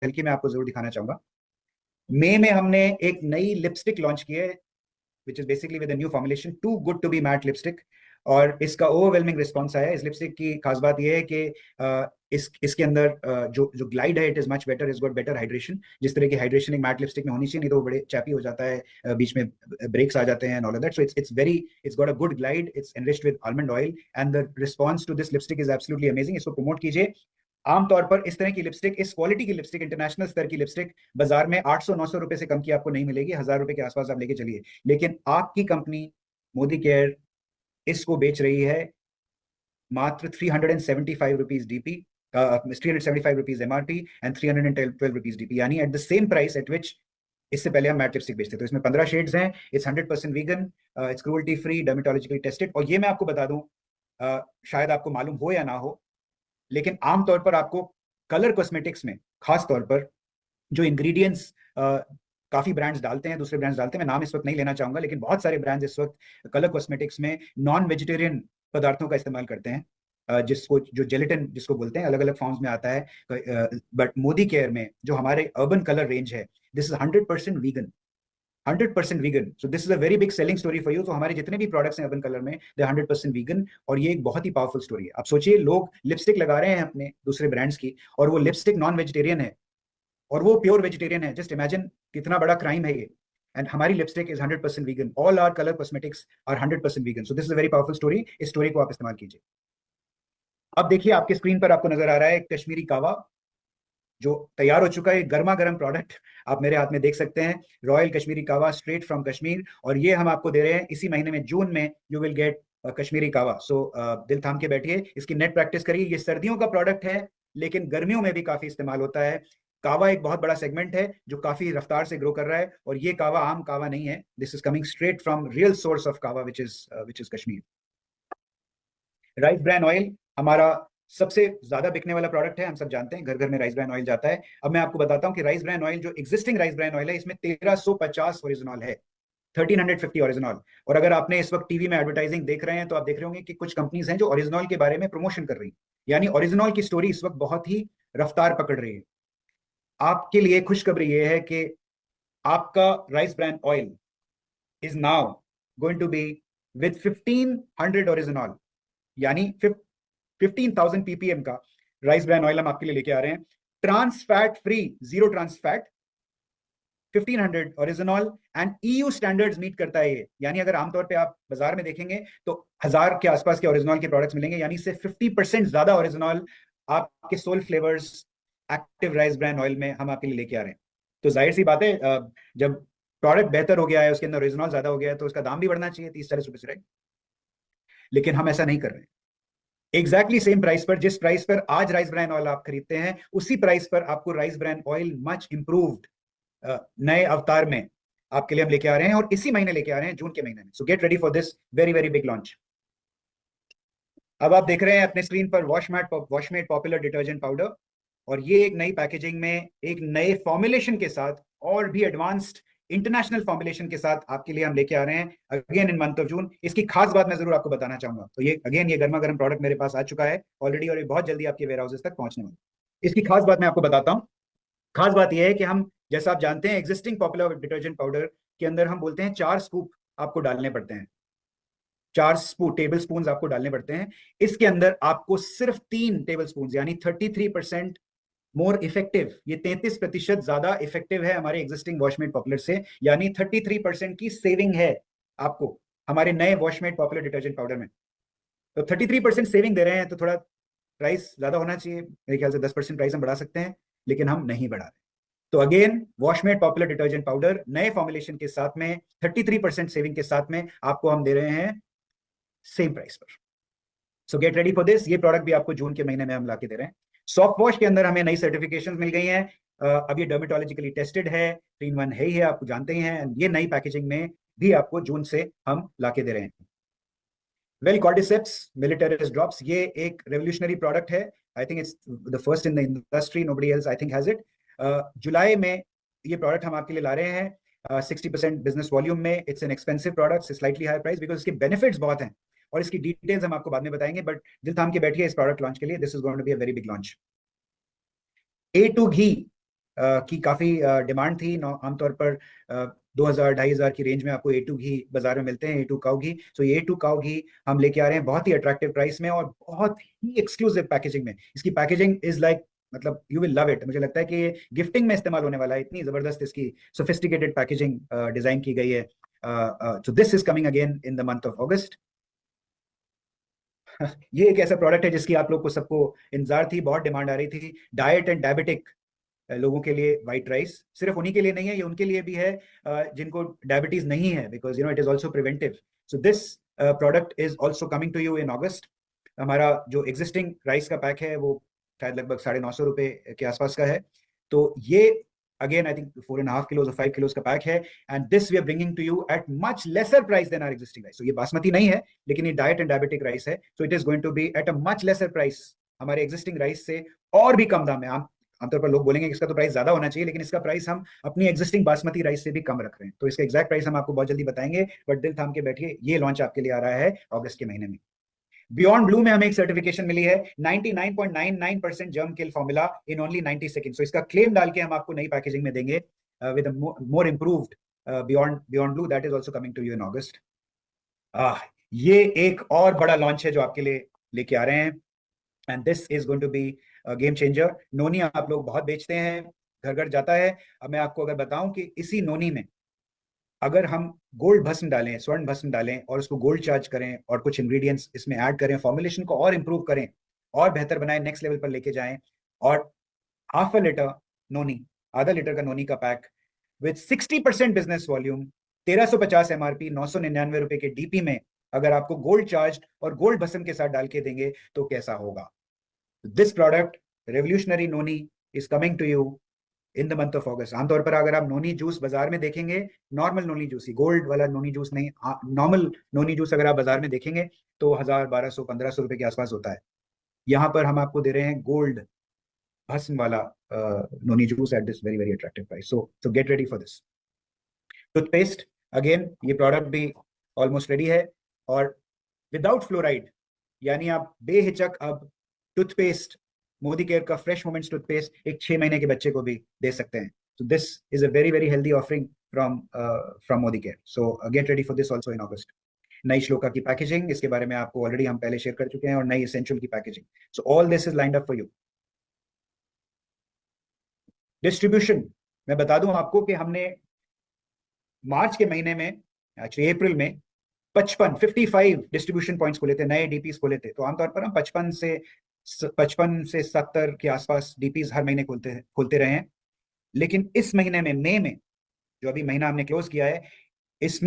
हल्की मैं आपको जरूर दिखाना चाहूंगा। मई में हमने एक नई लिपस्टिक लॉन्च की है, which is basically with new formulation, too good to be matte lipstick. और इसका ओवरवेलमिंग रिस्पॉन्स आया है। इस लिपस्टिक की खास बात यह है कि इसके अंदर जो जो ग्लाइड है, it is much better, is got better hydration. जिस तरह की हाइड्रेशन एक मैट लिपस्टिक में होनी चाहिए, नहीं तो वो बड़े चैपी हो जाता है, बीच में ब्रेक्स आ जाते हैं and all of that. So it's got a good glide, it's enriched with almond oil and the response to this lipstick is absolutely amazing. इसको प्रमोट कीजिए। आमतौर पर इस तरह की लिपस्टिक, इस क्वालिटी की लिपस्टिक, इंटरनेशनल स्तर की लिपस्टिक बाजार में 800-900 रुपए से कम की आपको नहीं मिलेगी। 1000 रुपए के आसपास आप लेके चलिए। लेकिन आपकी कंपनी मोदी केयर इसको बेच रही है मात्र 375 rupees DP, 375 rupees MRP and 312 rupees DP, यानी at the same price at which इससे पहले हम मैट लिपस्टिक बेचते। तो इसमें 15 शेड्स हैं। It's 100% vegan, it's cruelty free, dermatologically tested. और ये मैं आपको बता दूं, शायद आपको मालूम हो या ना हो, लेकिन आमतौर पर आपको कलर कॉस्मेटिक्स में खास तौर पर जो इंग्रेडिएंट्स काफी ब्रांड्स डालते हैं, दूसरे ब्रांड्स डालते हैं, मैं नाम इस वक्त नहीं लेना चाहूंगा, लेकिन बहुत सारे ब्रांड्स इस वक्त कलर कॉस्मेटिक्स में नॉन वेजिटेरियन पदार्थों का इस्तेमाल करते हैं, जिसको जो जेलेटिन जिसको बोलते हैं, अलग अलग फॉर्म्स में आता है। बट मोदी केयर में जो हमारे अर्बन कलर रेंज है, this is 100% vegan, 100% vegan. So this is a very big selling story for you. तो हमारे जितने भी प्रोडक्ट्स हैं अर्बन कलर में, दे 100% वीगन, और ये एक बहुत ही पावरफुल स्टोरी है। आप सोचिए, लोग लिपस्टिक लगा रहे हैं अपने दूसरे ब्रांड्स की, और वो लिपस्टिक नॉन वेजिटेरियन है और वो प्योर वेजिटेरियन है। जस्ट इमेजिन कितना बड़ा क्राइम है ये। एंड हमारी lipstick is 100% vegan, all our colour cosmetics are 100% vegan. So this is a very powerful story. इस स्टोरी को आप इस्तेमाल कीजिए। अब देखिए, आपके स्क्रीन पर आपको नजर आ रहा है कश्मीरी कावा, जो तैयार हो चुका है, गर्मा गर्म प्रोडक्ट आप मेरे हाथ में देख सकते हैं। रॉयल कश्मीरी कावा स्ट्रेट फ्रॉम कश्मीर, और ये हम आपको दे रहे हैं इसी महीने में, जून में यू विल गेट कश्मीरी कावा। सो दिल थाम के बैठिए, इसकी नेट प्रैक्टिस करिए। ये सर्दियों का प्रोडक्ट है, लेकिन गर्मियों में भी काफी इस्तेमाल होता है। कावा एक बहुत बड़ा सेगमेंट है जो काफी रफ्तार से ग्रो कर रहा है, और ये कावा आम कावा नहीं है। This is coming straight from real source of kahwa, which is Kashmir. Rice bran oil हमारा सबसे ज्यादा बिकने वाला प्रोडक्ट है, हम सब जानते हैं, घर घर में राइस ब्रान ऑयल जाता है। अब मैं आपको बताता हूं कि राइस ब्रान ऑयल, जो एग्जिस्टिंग राइस ब्रान ऑयल है, इसमें 1350 ओरिजिनॉल है, 1350 ओरिजिनॉल। और अगर आपने इस वक्त टीवी में एडवर्टाइजिंग देख रहे हैं, तो आप देख रहे होंगे कि कुछ कंपनीज हैं जो ओरिजिनॉल के बारे में प्रमोशन कर रही है, यानी ओरिजिनॉल की स्टोरी इस वक्त बहुत ही रफ्तार पकड़ रही है। आपके लिए खुशखबरी ये है कि आपका rice bran oil is now going to be with 1500 oryzanol, यानी 15,000 ppm का राइस ब्रान ऑयल हम आपके लिए लेके आ रहे हैं। Trans fat free, zero trans fat, 1500 oryzanol, and EU standards meet करता है ये। यानी अगर आमतौर पे आप बाजार में देखेंगे तो 1000 के आसपास के ओरिजिनॉल के प्रोडक्ट्स मिलेंगे, यानी इससे 50% ज्यादा ओरिजिनॉल आपके soul flavours active rice bran oil में हम आपके लिए लेके आ रहे हैं। तो जाहिर सी बात है, जब प्रोडक्ट बेहतर हो गया है, उसके अंदर ओरिजिनॉल ज्यादा हो गया है, तो उसका दाम भी बढ़ना चाहिए 30-40 रुपए से, राइट? लेकिन हम ऐसा नहीं कर रहे हैं। एग्जैक्टली सेम प्राइस पर, जिस प्राइस पर आज राइस ब्रान ऑयल आप खरीदते हैं, उसी प्राइस पर आपको rice bran oil much improved नए अवतार में आपके लिए हम लेके आ रहे हैं, और इसी महीने लेके आ रहे हैं, जून के महीने में। सो get ready for this very very big launch. अब आप देख रहे हैं अपने स्क्रीन पर वॉशमेट पॉपुलर डिटर्जेंट पाउडर, और ये एक नई पैकेजिंग में, एक नए फॉर्मुलेशन के साथ, और भी एडवांस्ड इंटरनेशनल फॉर्मुलेशन के साथ आपके लिए हम लेके आ रहे हैं again in month of June. इसकी खास बात मैं जरूर आपको बताना चाहूंगा। तो ये अगेन, ये गर्मा गर्म प्रोडक्ट मेरे पास आ चुका है ऑलरेडी, और ये बहुत जल्दी आपके वेयर हाउसेस तक पहुंचने वाला है। इसकी खास बात मैं आपको बताता हूँ। खास बात यह है कि हम, जैसा आप जानते हैं, एग्जिस्टिंग पॉपुलर डिटर्जेंट पाउडर के अंदर हम बोलते हैं 4 स्कूप आपको डालने पड़ते हैं, 4 टेबल स्पून आपको डालने पड़ते हैं। इसके अंदर आपको सिर्फ 3 टेबल स्पून, यानी 33% मोर इफेक्टिव, ये 33% ज्यादा इफेक्टिव है हमारे एग्जिस्टिंग वॉशमेट पॉपुलर से, यानी 33% की सेविंग है आपको हमारे नए वॉशमेट पॉपुलर डिटर्जेंट पाउडर में। तो 33% सेविंग दे रहे हैं, तो थोड़ा प्राइस ज्यादा होना चाहिए मेरे ख्याल से। 10% प्राइस हम बढ़ा सकते हैं, लेकिन हम नहीं बढ़ा रहे। तो अगेन, वॉशमेट पॉपुलर डिटर्जेंट पाउडर नए फॉर्मुलेशन के साथ में, 33% सेविंग के साथ में आपको हम दे रहे हैं सेम प्राइस पर। सो गेट रेडी फॉर दिस। ये प्रोडक्ट भी आपको जून के महीने में हम लाके दे रहे हैं। सॉफ्ट वॉश के अंदर हमें नई सर्टिफिकेशन मिल गई हैं। अब ये डर्मेटोलॉजिकली टेस्टेड है, 3-in-1 है ही है, आप जानते ही हैं। ये नई पैकेजिंग में भी आपको जून से हम लाके दे रहे हैं। वेल, कॉर्डिसेप्स मिलिटरिस ड्रॉप्स, ये एक रेवोल्यूशनरी प्रोडक्ट है। I think it's the first in the industry, nobody else I think has it. जुलाई में ये प्रोडक्ट हम आपके लिए ला रहे हैं 60% बिजनेस वॉल्यूम में। It's an expensive product, slightly higher price, because इसके बेनिफिट्स बहुत हैं, और इसकी डिटेल्स हम आपको बाद में बताएंगे। बट दिल थाम के बैठिए इस प्रोडक्ट लॉन्च के लिए, this is going to be a very big launch. A2 घी की काफी डिमांड थी। आमतौर पर 2000-2500 की रेंज में आपको A2 घी बाजार में मिलते हैं, A2 काऊ घी। सो ये A2 काऊ घी हम लेके आ रहे हैं बहुत ही अट्रैक्टिव प्राइस में और बहुत ही एक्सक्लूसिव पैकेजिंग में। इसकी पैकेजिंग इज लाइक, मतलब यू विल लव इट। मुझे लगता है कि ये गिफ्टिंग में इस्तेमाल होने वाला है, इतनी जबरदस्त इसकी सोफिस्टिकेटेड पैकेजिंग डिजाइन की गई है। सो this is coming again in the month of August. ये एक ऐसा प्रोडक्ट है जिसकी आप लोग को सबको इंतजार थी, बहुत डिमांड आ रही थी। डाइट एंड डायबिटिक लोगों के लिए व्हाइट राइस, सिर्फ उन्हीं के लिए नहीं है, ये उनके लिए भी है जिनको डायबिटीज नहीं है, because it is also preventive. So this product is also coming to you in August. हमारा जो एग्जिस्टिंग राइस का पैक है वो शायद लगभग 950 रुपए के आसपास का है। तो ये अगेन आई थिंक 4.5 किलोज और 5 किलोज का पैक है, and this we are bringing to you at much lesser price than our existing rice. तो ये बासमती नहीं है, लेकिन ये डाइट एंड डायबिटिक राइस है, so it is going to be at a much lesser price हमारे existing rice से, और भी कम दाम है। आमतौर पर लोग बोलेंगे कि इसका तो प्राइस ज्यादा होना चाहिए, लेकिन इसका प्राइस हम अपनी एग्जिस्टिंग बासमती राइस से भी कम रख रहे हैं। तो इसका एग्जैक्ट प्राइस हम आपको बहुत जल्दी बताएंगे, बट दिल थाम के बैठिए, ये लॉन्च आपके लिए आ रहा है अगस्त के महीने में। बियॉन्ड ब्लू में हमें एक सर्टिफिकेशन मिली है 99.99% germ kill formula in only 90 second. So इसका क्लेम डाल के हम आपको नई पैकेजिंग में देंगे with more improved beyond blue, that is also coming to you in August. ये एक और बड़ा लॉन्च है जो आपके लिए लेके आ रहे हैं, and this is going to be game changer. Noni आप लोग बहुत बेचते हैं, घर घर जाता है। अब मैं आपको अगर बताऊं कि इसी नोनी में अगर हम गोल्ड भस्म डालें, स्वर्ण भस्म डालें और उसको गोल्ड चार्ज करें और कुछ इंग्रेडिएंट्स इसमें ऐड करें, फॉर्मुलेशन को और इंप्रूव करें और बेहतर बनाएं, नेक्स्ट लेवल पर लेके जाएं, और हाफ अ लीटर नोनी, आधा लीटर का नोनी का pack with 60% business volume, 1350 MRP, 999 रुपए के डीपी में अगर आपको गोल्ड चार्ज और गोल्ड भस्म के साथ डाल के देंगे तो कैसा होगा। This product revolutionary noni is coming to you in the month of August. आमतौर पर अगर आप नोनी जूस बाजार में देखेंगे, नॉर्मल नोनी जूस ही, गोल्ड वाला नोनी जूस नहीं, नॉर्मल नोनी जूस अगर आप बाजार में देखेंगे तो 1000, 1200, 1500 रुपए के आसपास होता है। यहाँ पर हम आपको दे रहे हैं गोल्ड भस्म वाला noni juice at this very very attractive price. So get ready for this. Toothpaste, again ये प्रोडक्ट भी ऑलमोस्ट रेडी है, और विदाउट फ्लोराइड, यानी आप बेहिचक अब टूथपेस्ट, मोदी केयर का फ्रेश मोमेंट्स टूथपेस्ट एक 6 महीने के बच्चे को भी दे सकते हैं। So this is a very very healthy offering from Modi care. So get ready for this also in August। नई श्लोका की पैकेजिंग, इसके बारे में आपको ऑलरेडी हम पहले शेयर कर चुके हैं, और नई एसेंशियल की packaging. So all this is lined up for you. Distribution मैं बता दूं आपको कि हमने मार्च के महीने में, एक्चुअली अप्रैल में 55 डिस्ट्रीब्यूशन पॉइंट्स खोले थे, नए डीपीज खोले थे। तो आमतौर पर हम 55 से 70 के आसपास डीपीज हर महीने खोलते रहे हैं। लेकिन इस महीने में, मई में, जो अभी महीना हमने क्लोज किया है, इसमें